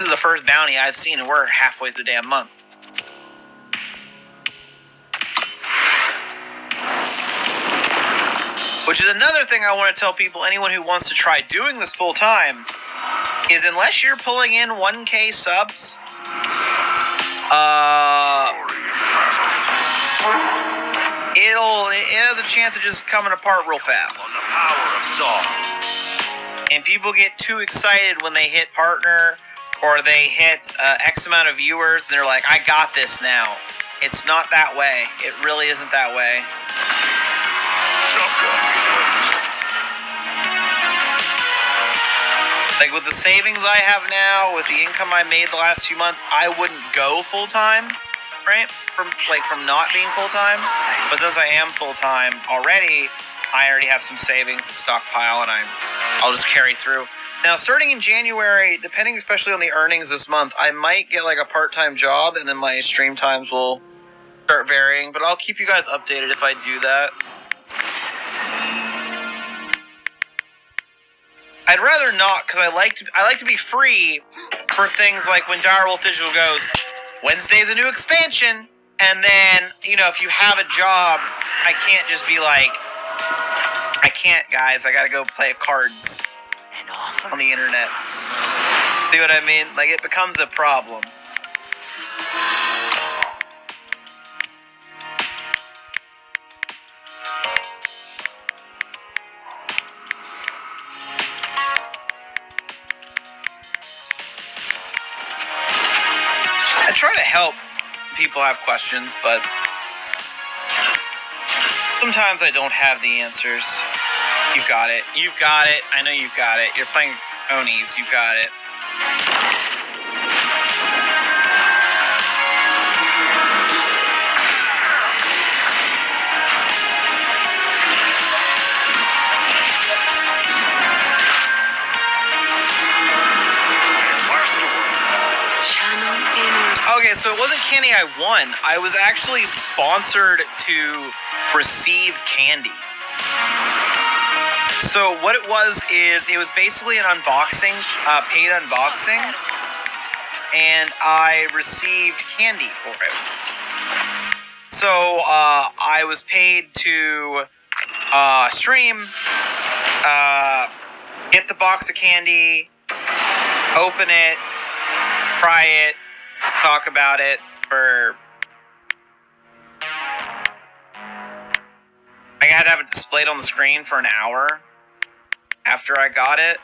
is the first bounty I've seen, and we're halfway through the damn month. Which is another thing I want to tell people, anyone who wants to try doing this full time, is unless you're pulling in 1K subs, it has a chance of just coming apart real fast. On the power of song. And people get too excited when they hit partner or they hit X amount of viewers, and they're like, I got this now. It's not that way. It really isn't that way. Like with the savings I have now, with the income I made the last few months, I wouldn't go full time, right? From not being full time. But since I am full time already, I already have some savings to stockpile, and I'll just carry through. Now, starting in January, depending especially on the earnings this month, I might get like a part-time job, and then my stream times will start varying. But I'll keep you guys updated if I do that. I'd rather not, because I like to be free for things like when DireWolf Digital goes, Wednesday's a new expansion, and then, you know, if you have a job, I can't just be like, I can't, guys, I gotta go play cards on the internet. See what I mean? Like, it becomes a problem. I try to help people have questions, but sometimes I don't have the answers. You've got it. You've got it. I know you've got it. You're playing Onies. You've got it. Okay, so it wasn't candy I won. I was actually sponsored to receive candy. So what it was is, it was basically an unboxing, paid unboxing, and I received candy for it. So I was paid to stream, get the box of candy, open it, try it, talk about it for... I had to have it displayed on the screen for an hour after I got it.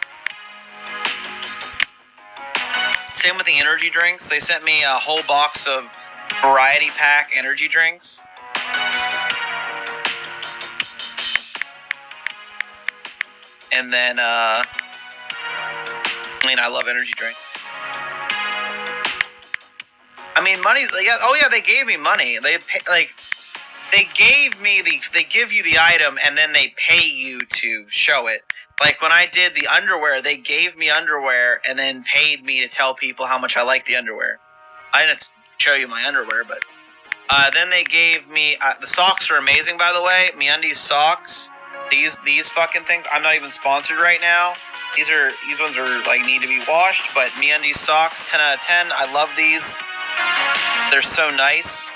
Same with the energy drinks. They sent me a whole box of variety pack energy drinks. And then, I mean, I love energy drink. I mean, money's, yeah, oh yeah, they gave me money. They give you the item and then they pay you to show it. Like when I did the underwear, they gave me underwear and then paid me to tell people how much I like the underwear. I didn't show you my underwear, but then they gave me the socks are amazing, by the way. MeUndies socks. These fucking things. I'm not even sponsored right now. These ones are like need to be washed, but MeUndies socks, 10 out of 10. I love these. They're so nice.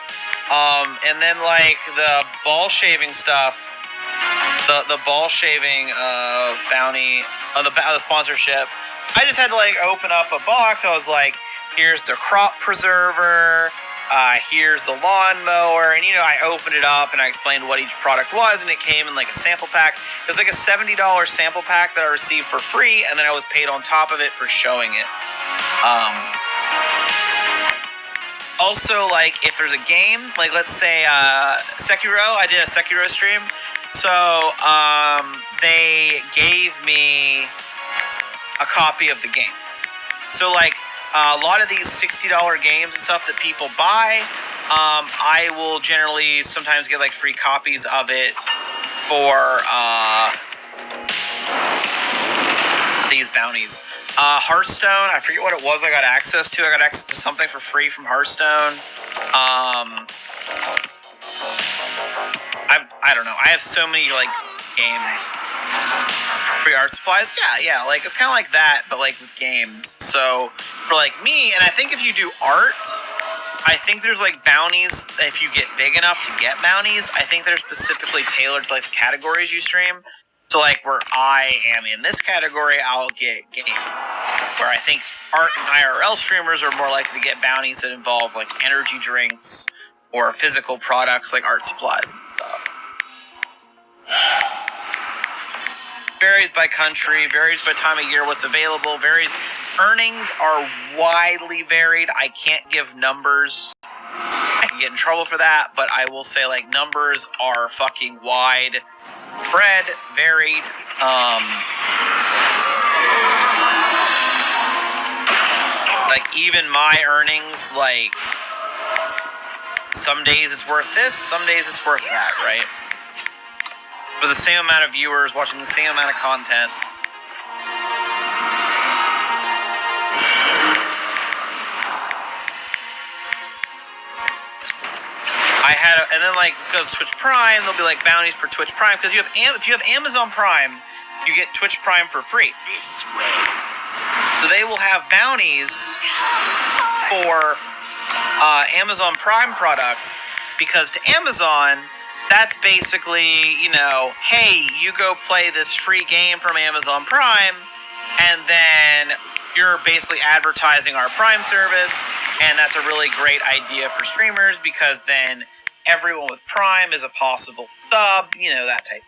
And then like the ball shaving stuff, the ball shaving bounty, the sponsorship. I just had to like open up a box. I was like, here's the crop preserver, here's the lawnmower, and you know, I opened it up and I explained what each product was, and it came in like a sample pack. It was like a $70 sample pack that I received for free, and then I was paid on top of it for showing it. Also, like, if there's a game, like, let's say, Sekiro, I did a Sekiro stream, so, they gave me a copy of the game. So, like, a lot of these $60 games and stuff that people buy, I will generally sometimes get, like, free copies of it for, these bounties. Hearthstone, I forget what it was I got access to. I got access to something for free from Hearthstone. I don't know. I have so many, like, games. Free art supplies? Yeah, like it's kind of like that, but like with games. So for like me, and I think if you do art, I think there's like bounties. If you get big enough to get bounties, I think they're specifically tailored to like the categories you stream. So like where I am in this category, I'll get games. Where I think art and IRL streamers are more likely to get bounties that involve like energy drinks or physical products like art supplies and stuff. Varies by country, varies by time of year, what's available, varies. Earnings are widely varied. I can't give numbers. I can get in trouble for that, but I will say like numbers are fucking wide spread, varied. Like even my earnings, like some days it's worth this, some days it's worth that, right? For the same amount of viewers watching the same amount of content. And then like because Twitch Prime, there'll be like bounties for Twitch Prime because if you have Amazon Prime, you get Twitch Prime for free. This way. So they will have bounties for Amazon Prime products because to Amazon, that's basically, you know, hey, you go play this free game from Amazon Prime, and then you're basically advertising our Prime service, and that's a really great idea for streamers because then everyone with Prime is a possible sub, you know, that type.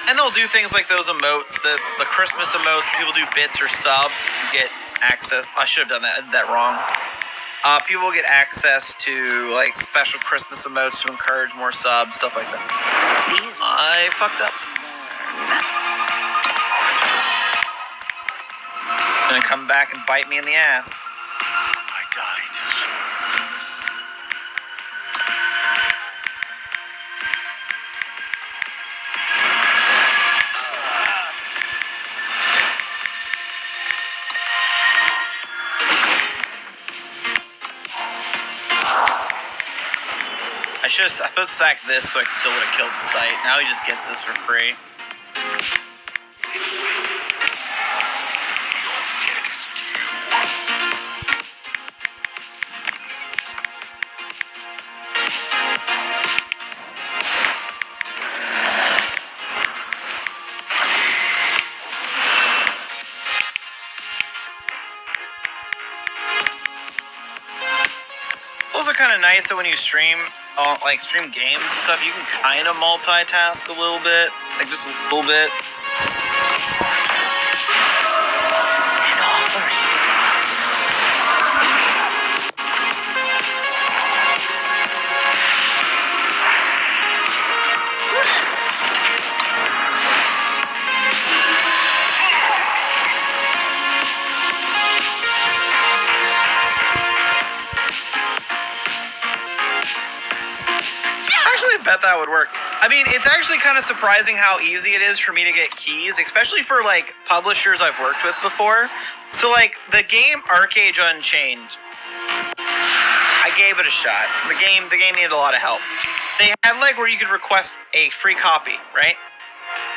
And they'll do things like those emotes, the Christmas emotes, people do bits or sub, you get access. I should have done that. I did that wrong. People get access to like special Christmas emotes to encourage more subs, stuff like that. I fucked up. Gonna come back and bite me in the ass. I died to serve. I supposed to sack this so I still would have killed the site. Now he just gets this for free. Those are kind of nice that when you stream, like stream games and stuff, you can kind of multitask a little bit, like just a little bit. An offering. I bet that would work. I mean, it's actually kind of surprising how easy it is for me to get keys, especially for like publishers I've worked with before. So like the game Arcade Unchained, I gave it a shot. The game needed a lot of help. They had like where you could request a free copy, right?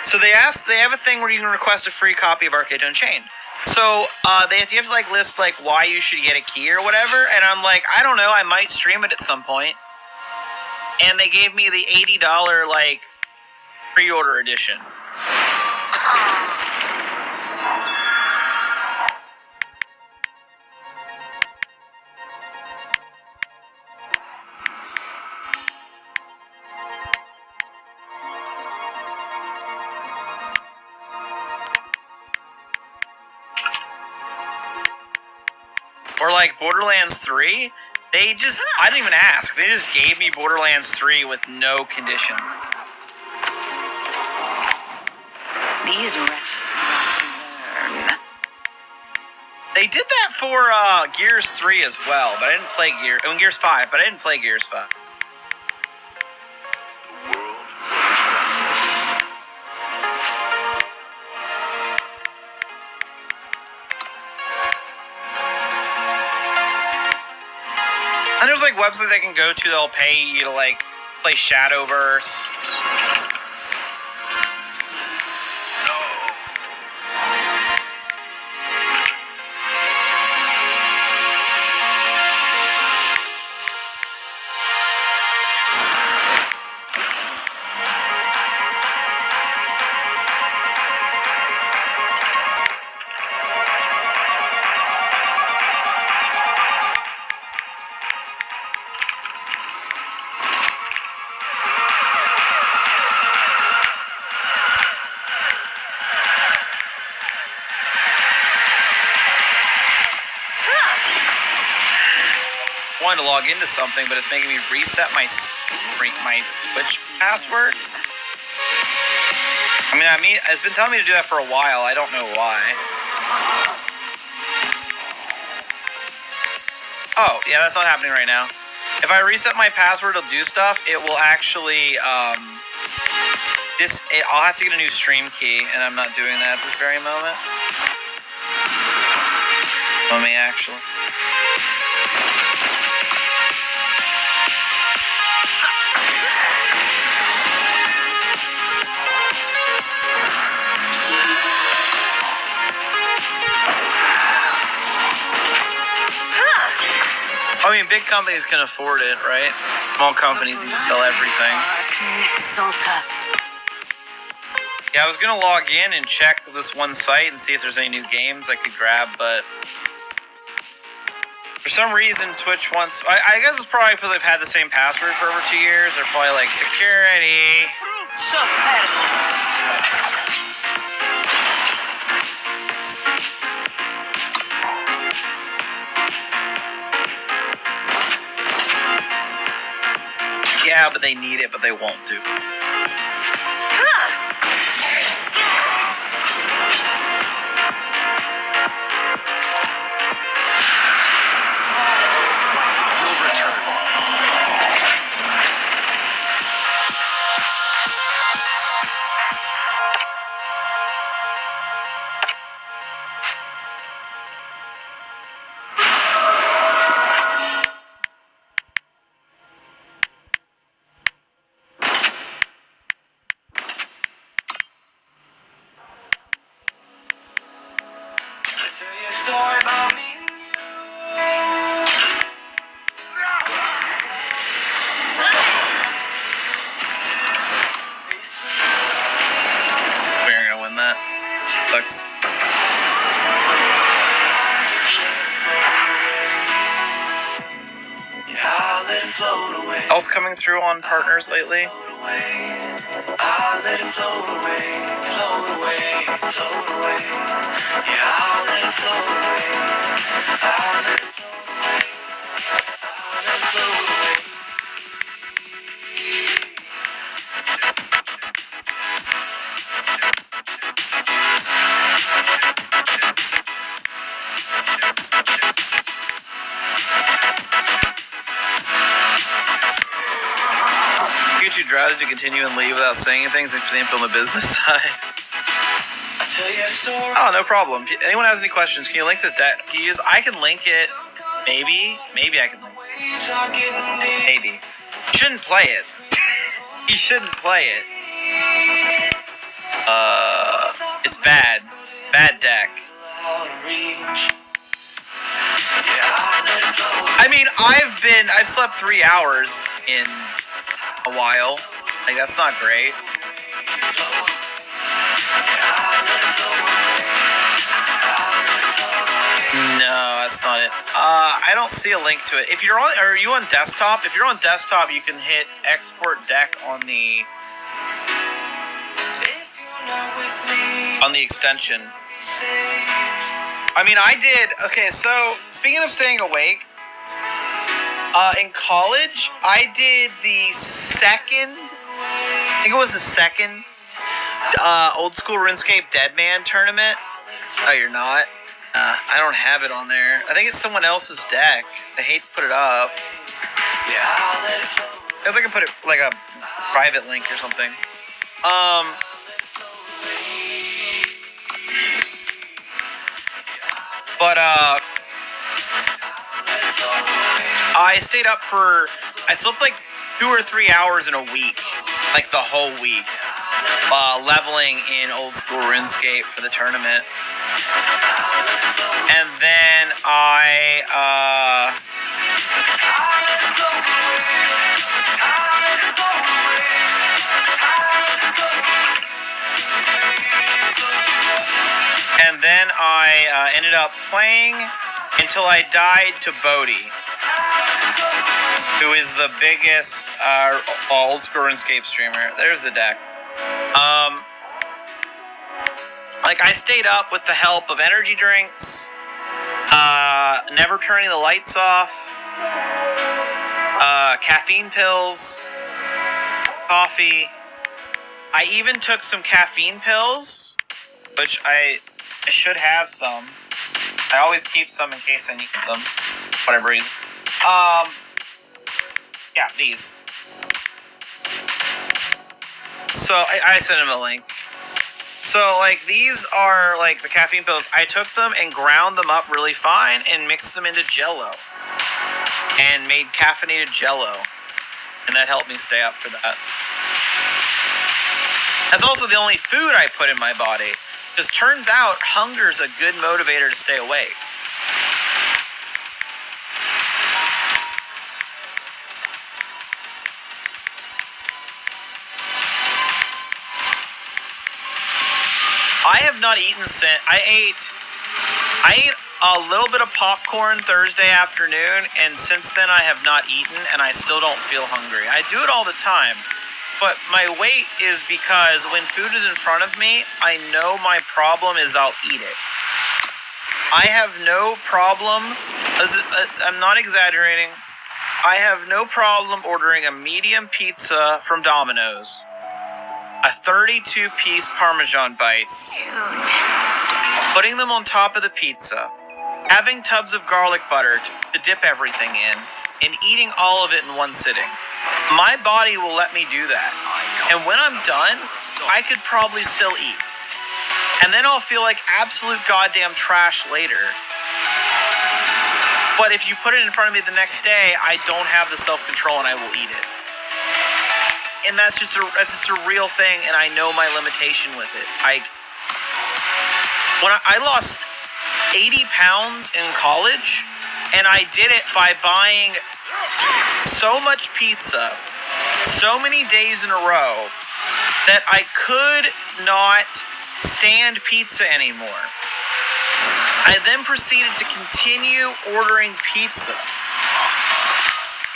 So they have a thing where you can request a free copy of Arcade Unchained. So you have to like list like why you should get a key or whatever, and I'm like, I don't know, I might stream it at some point. And they gave me the $80 like pre-order edition. Or like Borderlands 3. I didn't even ask. They just gave me Borderlands 3 with no condition. These wretches must learn. They did that for Gears 3 as well, but I didn't play Gears 5, but I didn't play Gears 5. And there's like websites I can go to that'll pay you to like play Shadowverse. Wanted to log into something, but it's making me reset my Twitch password. I mean, it's been telling me to do that for a while. I don't know why. Oh, yeah, that's not happening right now. If I reset my password to do stuff, it will actually, I'll have to get a new stream key, and I'm not doing that at this very moment. Let me actually. I mean, big companies can afford it, right? Small companies need to sell everything. Yeah, I was gonna log in and check this one site and see if there's any new games I could grab, but for some reason Twitch wants... I guess it's probably because I've had the same password for over 2 years. They're probably like, security. Yeah, but they need it, but they won't do. Else coming through on partners lately? I'll let it float away, float away, float away. Yeah, I'll let it float away. I'll let it float away. I'll let it float away. Too drowsy to continue and leave without saying anything since you're on the business side. Oh, no problem. If anyone has any questions, can you link this deck? I can link it. Maybe I can link it. Maybe. You shouldn't play it. You shouldn't play it. It's bad. Bad deck. I mean, I've slept 3 hours in a while. Like, that's not great. No, that's not it. I don't see a link to it. If you're on, are you on desktop? If you're on desktop, you can hit export deck on the extension. I mean, I did. Okay, so speaking of staying awake, in college, I did the second, I think it was the second, old school RuneScape Deadman tournament. Oh, you're not? I don't have it on there. I think it's someone else's deck. I hate to put it up. I guess I can put it like a private link or something. But I stayed up I slept like 2 or 3 hours in a week, like the whole week, leveling in old school RuneScape for the tournament. And then I ended up playing until I died to Bodhi, who is the biggest old school RuneScape streamer. There's the deck. Like, I stayed up with the help of energy drinks, never turning the lights off, caffeine pills, coffee. I even took some caffeine pills, which I should have some. I always keep some in case I need them, for whatever reason. Yeah, these. So I sent him a link. So, like, these are, like, the caffeine pills. I took them and ground them up really fine and mixed them into Jell-O. And made caffeinated Jell-O. And that helped me stay up for that. That's also the only food I put in my body. Because turns out, hunger's a good motivator to stay awake. I have not eaten since I ate a little bit of popcorn Thursday afternoon, and since then I have not eaten, and I still don't feel hungry. I do it all the time, but my weight is because when food is in front of me, I know my problem is I'll eat it. I have no problem, I'm not exaggerating, I have no problem ordering a medium pizza from Domino's, a 32-piece Parmesan bite, putting them on top of the pizza, having tubs of garlic butter to dip everything in, and eating all of it in one sitting. My body will let me do that. And when I'm done, I could probably still eat. And then I'll feel like absolute goddamn trash later. But if you put it in front of me the next day, I don't have the self-control and I will eat it. And that's just a real thing, and I know my limitation with it. When I lost 80 pounds in college, and I did it by buying so much pizza, so many days in a row, that I could not stand pizza anymore. I then proceeded to continue ordering pizza.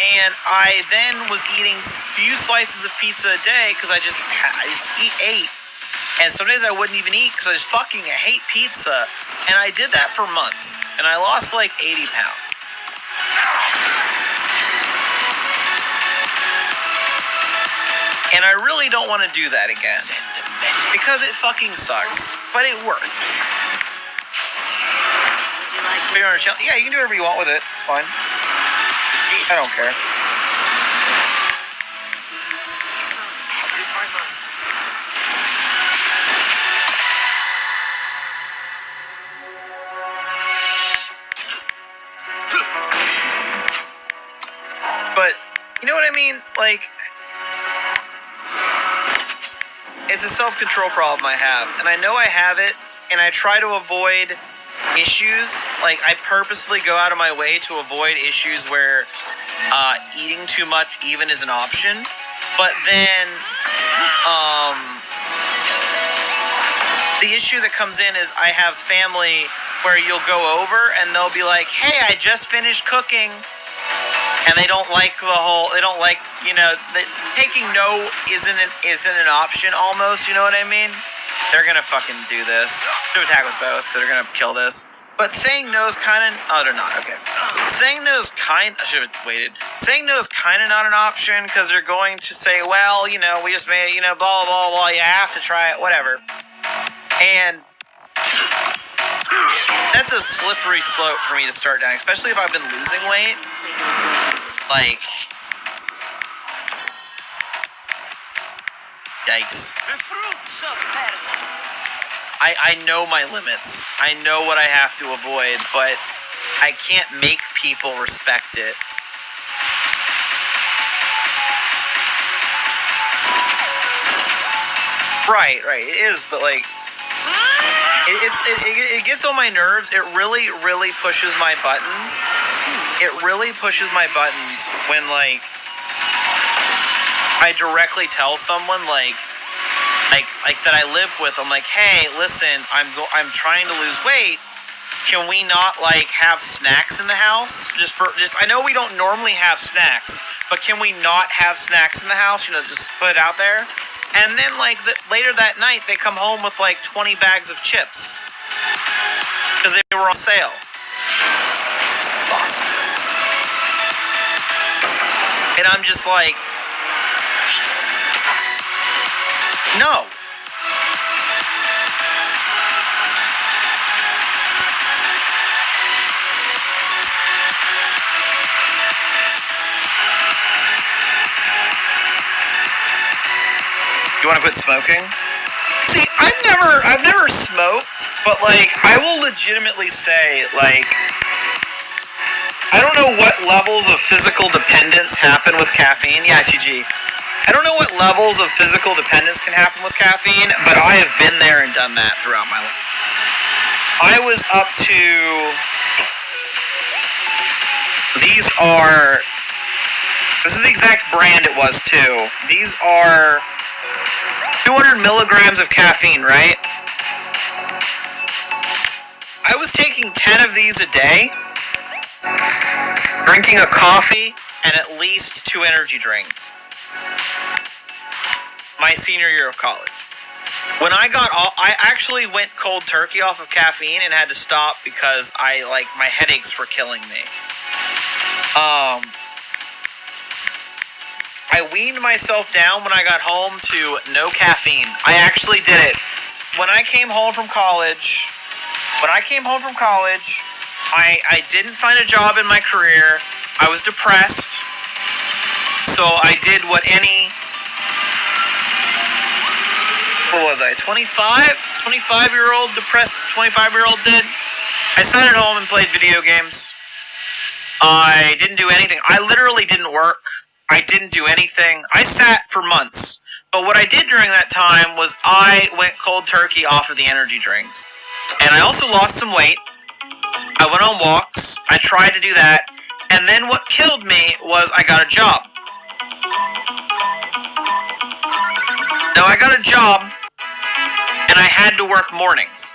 And I then was eating few slices of pizza a day because I just ate. And some days I wouldn't even eat because I just fucking hate pizza. And I did that for months. And I lost like 80 pounds. And I really don't want to do that again. Because it fucking sucks. But it worked. Yeah, you can do whatever you want with it. It's fine. I don't care. But, you know what I mean? Like, it's a self-control problem I have. And I know I have it, and I try to avoid issues. Like, I purposely go out of my way to avoid issues where eating too much even is an option. But then the issue that comes in is I have family where you'll go over and they'll be like, hey, I just finished cooking. And they don't like taking no isn't an option almost, you know what I mean? They're gonna fucking do this. To attack with both, they're gonna kill this. But saying no is kind of... Oh, they're not. Okay. Saying no is kind... I should have waited. Saying no is kind of not an option because they're going to say, well, we just made it, blah, blah, blah. You have to try it, whatever. And that's a slippery slope for me to start down, especially if I've been losing weight. Like, yikes. The fruits of paradise. I know my limits. I know what I have to avoid, but I can't make people respect it. Right. It is, but like, it gets on my nerves. It really pushes my buttons. It really pushes my buttons when, like, I directly tell someone, like that I live with. I'm like, hey, listen, I'm trying to lose weight. Can we not, like, have snacks in the house? Just I know we don't normally have snacks, but can we not have snacks in the house? You know, just put it out there. And then, like, later that night, they come home with, like, 20 bags of chips. Because they were on sale. Awesome. And I'm just like, no. You want to quit smoking? See, I've never smoked, but, like, I will legitimately say, like, I don't know what levels of physical dependence happen with caffeine. Yeah, GG. I don't know what levels of physical dependence can happen with caffeine, but I have been there and done that throughout my life. I was up to... This is the exact brand it was, too. These are 200 milligrams of caffeine, right? I was taking 10 of these a day, drinking a coffee, and at least 2 energy drinks. My senior year of college. When I actually went cold turkey off of caffeine and had to stop because my headaches were killing me. I weaned myself down when I got home to no caffeine. I actually did it. When I came home from college, I didn't find a job in my career. I was depressed. So I did what any... What was I, 25-year-old depressed 25-year-old did? I sat at home and played video games. I didn't do anything. I literally didn't work. I didn't do anything. I sat for months. But what I did during that time was I went cold turkey off of the energy drinks. And I also lost some weight. I went on walks. I tried to do that. And then what killed me was I got a job. Now I got a job, and I had to work mornings.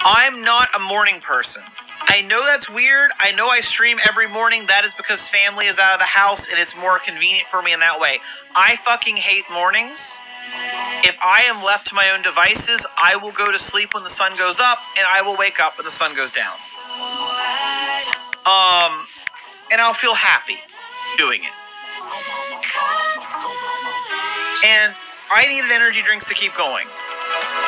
I'm not a morning person. I know that's weird. I know I stream every morning. That is because family is out of the house, and it's more convenient for me in that way. I fucking hate mornings. If I am left to my own devices, I will go to sleep when the sun goes up, and I will wake up when the sun goes down. And I'll feel happy doing it. And I needed energy drinks to keep going.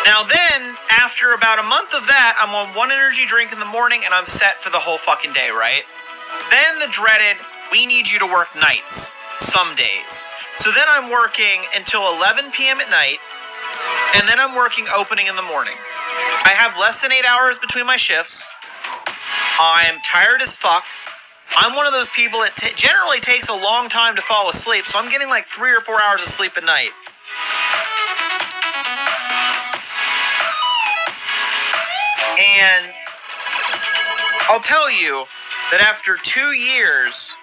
Now then, after about a month of that, I'm on 1 energy drink in the morning and I'm set for the whole fucking day, right? Then the dreaded, we need you to work nights, some days. So then I'm working until 11 p.m. at night, and then I'm working opening in the morning. I have less than 8 hours between my shifts. I'm tired as fuck. I'm one of those people that generally takes a long time to fall asleep, so I'm getting like 3 or 4 hours of sleep a night. And I'll tell you that after 2 years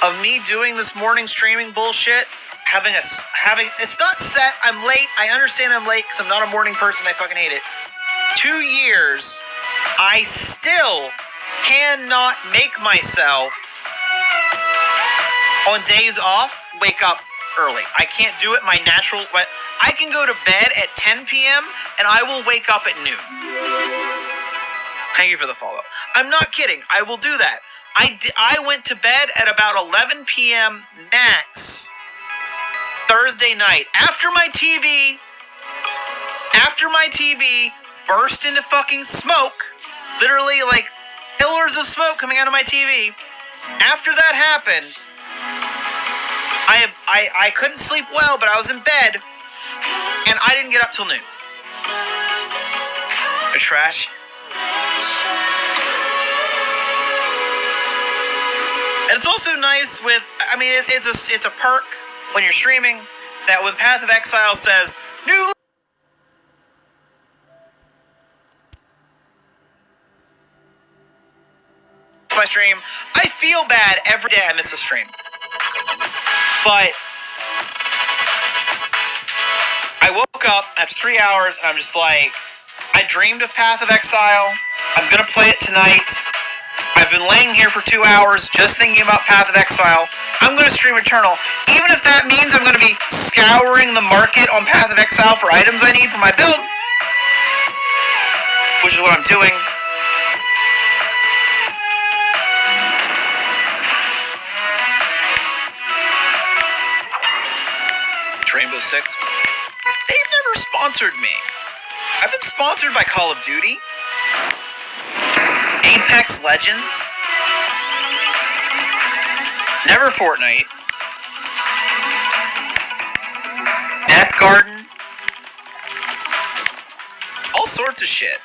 of me doing this morning streaming bullshit, it's not set, I'm late, I understand I'm late because I'm not a morning person, I fucking hate it. 2 years, I still cannot make myself on days off wake up early. I can't do it my natural way. I can go to bed at 10 p.m. and I will wake up at noon. Thank you for the follow. I'm not kidding. I will do that. I went to bed at about 11 p.m. max Thursday night after my TV burst into fucking smoke. Literally, like, pillars of smoke coming out of my TV. After that happened, I couldn't sleep well, but I was in bed, and I didn't get up till noon. A trash. And it's also nice with, I mean, it's a perk when you're streaming that when Path of Exile says, new my stream, I feel bad every day I miss a stream. But I woke up after 3 hours and I'm just like, I dreamed of Path of Exile. I'm gonna play it tonight. I've been laying here for 2 hours just thinking about Path of Exile. I'm gonna stream Eternal. Even if that means I'm gonna be scouring the market on Path of Exile for items I need for my build, which is what I'm doing. Rainbow Six. They've never sponsored me. I've been sponsored by Call of Duty, Apex Legends, never Fortnite, Death Garden, all sorts of shit.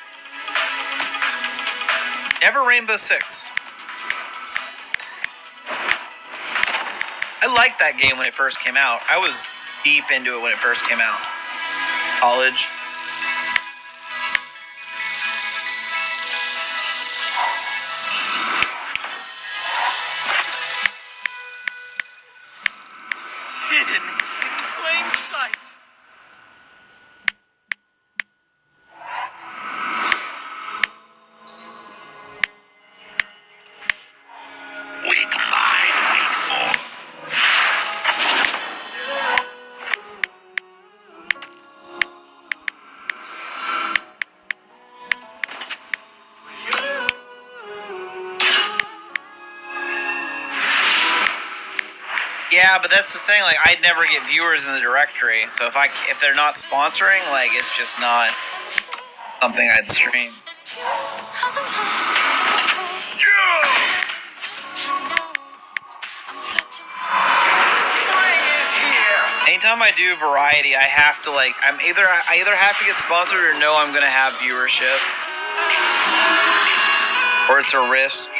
Never Rainbow Six. I liked that game when it first came out. I was deep into it when it first came out. College. Hidden in plain sight. Weak mind, hateful. Yeah, but that's the thing. Like, I'd never get viewers in the directory, so if they're not sponsoring, like, it's just not something I'd stream. Anytime I do variety, I have to like I either have to get sponsored or know I'm gonna have viewership, or it's a risk.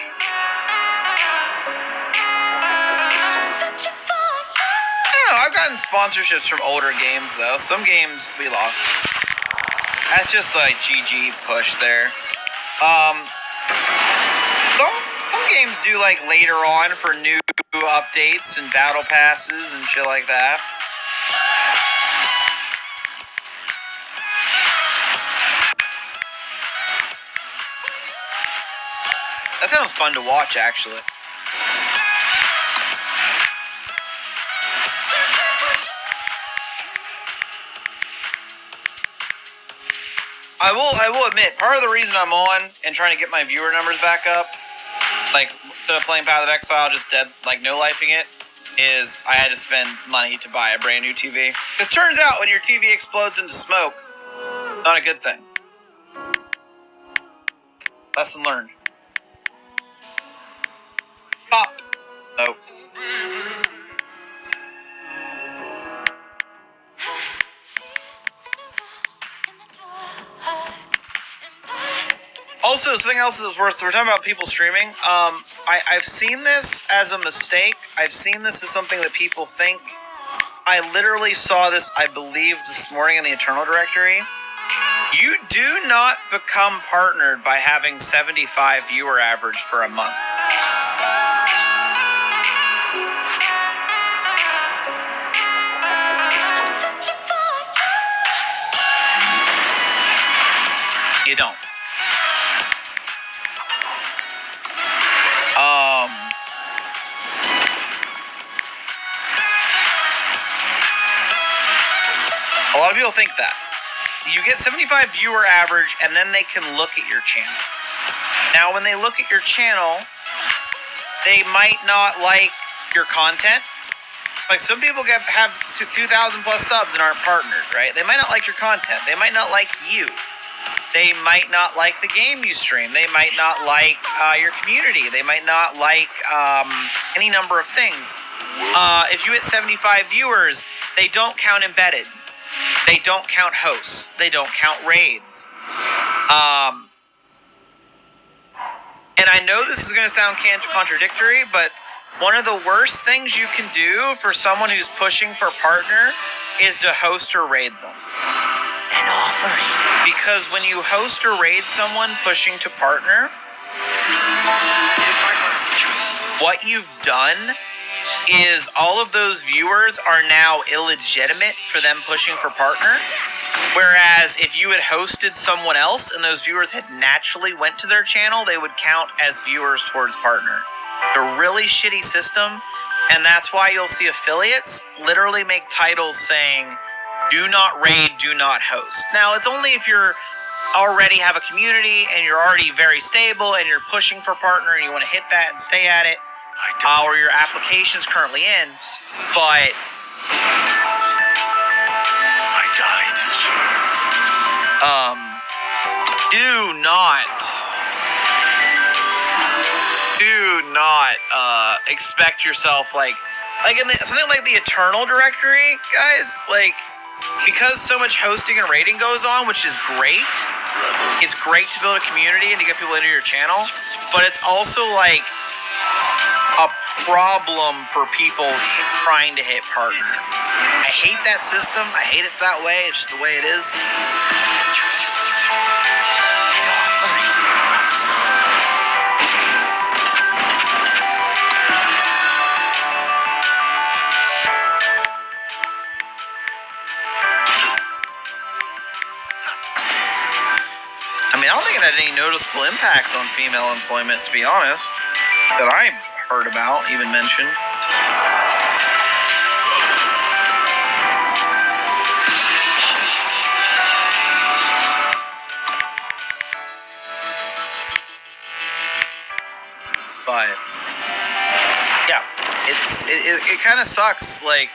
I've gotten sponsorships from older games, though. Some games we lost. That's just like GG push there. Some games do like later on for new updates and battle passes and shit like that. That sounds fun to watch, actually. I will admit, part of the reason I'm on and trying to get my viewer numbers back up, like instead of playing Path of Exile, just dead, like no-lifing it, is I had to spend money to buy a brand new TV. Because turns out when your TV explodes into smoke, not a good thing. Lesson learned. Pop. Nope. Also, something else that's worth, we're talking about people streaming. I've seen this as a mistake. I've seen this as something that people think. I literally saw this, I believe, this morning in the Eternal directory. You do not become partnered by having 75 viewer average for a month. You don't. A lot of people think that. You get 75 viewer average, and then they can look at your channel. Now, when they look at your channel, they might not like your content. Like, some people have 2,000 plus subs and aren't partnered, right? They might not like your content. They might not like you. They might not like the game you stream. They might not like your community. They might not like any number of things. If you hit 75 viewers, they don't count embedded. They don't count hosts. They don't count raids. And I know this is going to sound contradictory, but one of the worst things you can do for someone who's pushing for partner is to host or raid them. An offering. Because when you host or raid someone pushing to partner, what you've done is all of those viewers are now illegitimate for them pushing for partner. Whereas if you had hosted someone else and those viewers had naturally went to their channel, they would count as viewers towards partner. A really shitty system, and that's why you'll see affiliates literally make titles saying, do not raid, do not host. Now, it's only if you're already have a community and you're already very stable and you're pushing for partner and you want to hit that and stay at it, or your application's currently in, but I die to serve. do not expect yourself like in something like the Eternal directory, guys, like, because so much hosting and raiding goes on, which is great. It's great to build a community and to get people into your channel, but it's also like a problem for people trying to hit partner. I hate that system. I hate it's that way. It's just the way it is. I mean, I don't think it had any noticeable impacts on female employment, to be honest, that I heard about, even mentioned. But yeah, it kind of sucks. Like,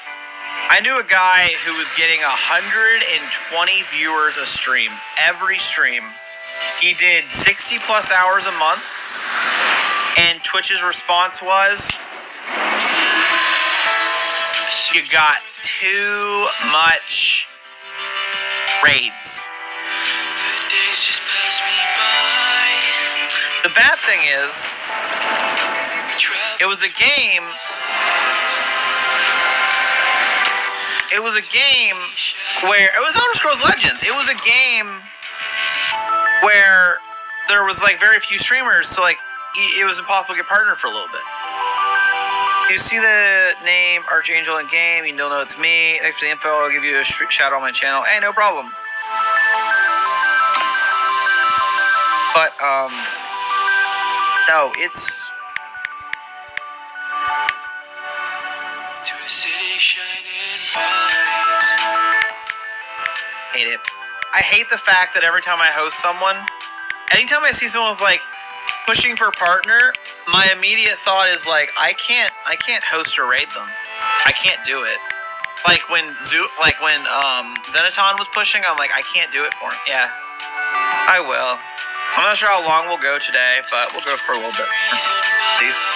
I knew a guy who was getting 120 viewers a stream, every stream. He did 60 plus hours a month, and Twitch's response was, you got too much raids. The bad thing is, it was a game where, it was Elder Scrolls Legends. It was a game where there was like very few streamers, so like it was impossible to get partnered for a little bit. You see the name Archangel in game, you don't know it's me. Thanks for the info. I'll give you a shout out on my channel. Hey, no problem. But no, it's To a city shining hate it. I hate the fact that every time I host someone, anytime I see someone with like pushing for partner, my immediate thought is like, I can't host or raid them. I can't do it. Like when Xenaton was pushing, I'm like, I can't do it for him. Yeah, I will. I'm not sure how long we'll go today, but we'll go for a little bit. Peace.